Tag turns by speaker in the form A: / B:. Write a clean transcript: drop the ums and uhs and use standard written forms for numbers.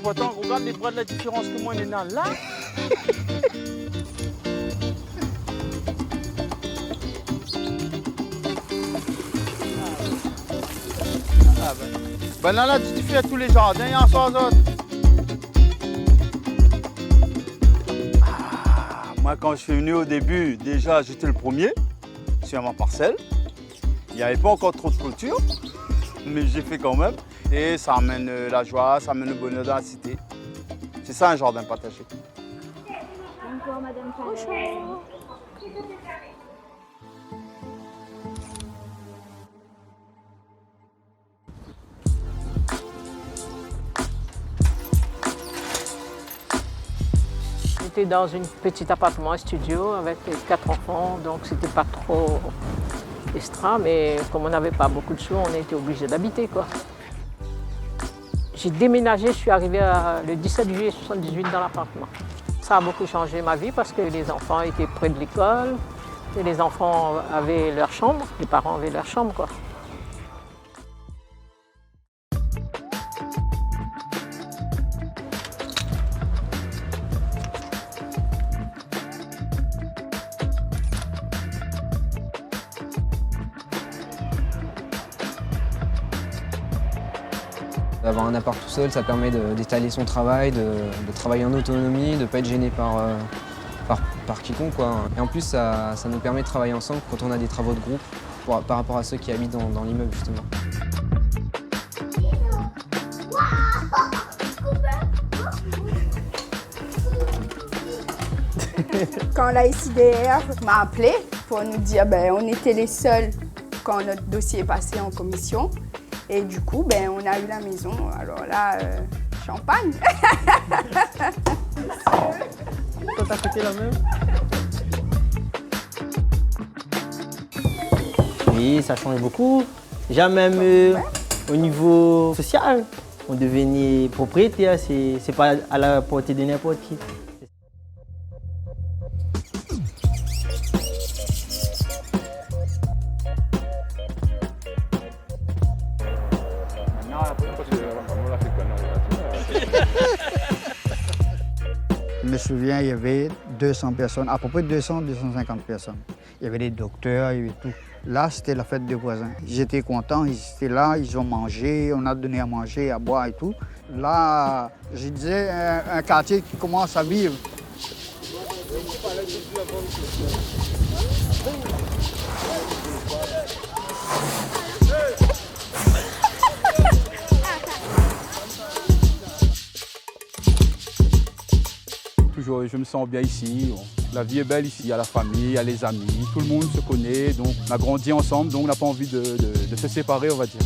A: Pourtant, regarde les bras de la différence que moi, on est là. Ben là, tu fais à tous les jardins, il y a un soir d'autre. Moi, quand je suis venu au début, déjà, j'étais le premier sur ma parcelle. Il n'y avait pas encore trop de culture, mais j'ai fait quand même. Et ça amène la joie, ça amène le bonheur dans la cité. C'est ça un jardin partagé.
B: Bonjour, Madame Chanel.
C: J'étais dans un petit appartement, un studio avec 4 enfants, donc c'était pas trop extra, mais comme on n'avait pas beaucoup de sous, on était obligé d'habiter, quoi. J'ai déménagé, je suis arrivée le 17 juillet 1978 dans l'appartement. Ça a beaucoup changé ma vie parce que les enfants étaient près de l'école, et les enfants avaient leur chambre, les parents avaient leur chambre, quoi.
D: Avoir un appart tout seul, ça permet d'étaler son travail, de travailler en autonomie, de ne pas être gêné par quiconque, quoi. Et en plus, ça nous permet de travailler ensemble quand on a des travaux de groupe par rapport à ceux qui habitent dans l'immeuble, justement.
E: Quand la SIDR m'a appelé pour nous dire on était les seuls quand notre dossier est passé en commission. Et du coup, on a eu la maison. Alors là, champagne.
F: Toi, t'as fêté la même? Oui, ça change beaucoup. Déjà même au niveau social, on devenait propriétaire, c'est pas à la portée de n'importe qui.
G: Je me souviens, il y avait 200 personnes, à peu près 200-250 personnes. Il y avait des docteurs, il y avait tout. Là, c'était la fête des voisins. J'étais content, ils étaient là, ils ont mangé, on a donné à manger, à boire et tout. Là, je disais, un quartier qui commence à vivre.
A: Toujours, je me sens bien ici. La vie est belle ici, il y a la famille, il y a les amis, tout le monde se connaît, donc on a grandi ensemble, donc on n'a pas envie de se séparer, on va dire.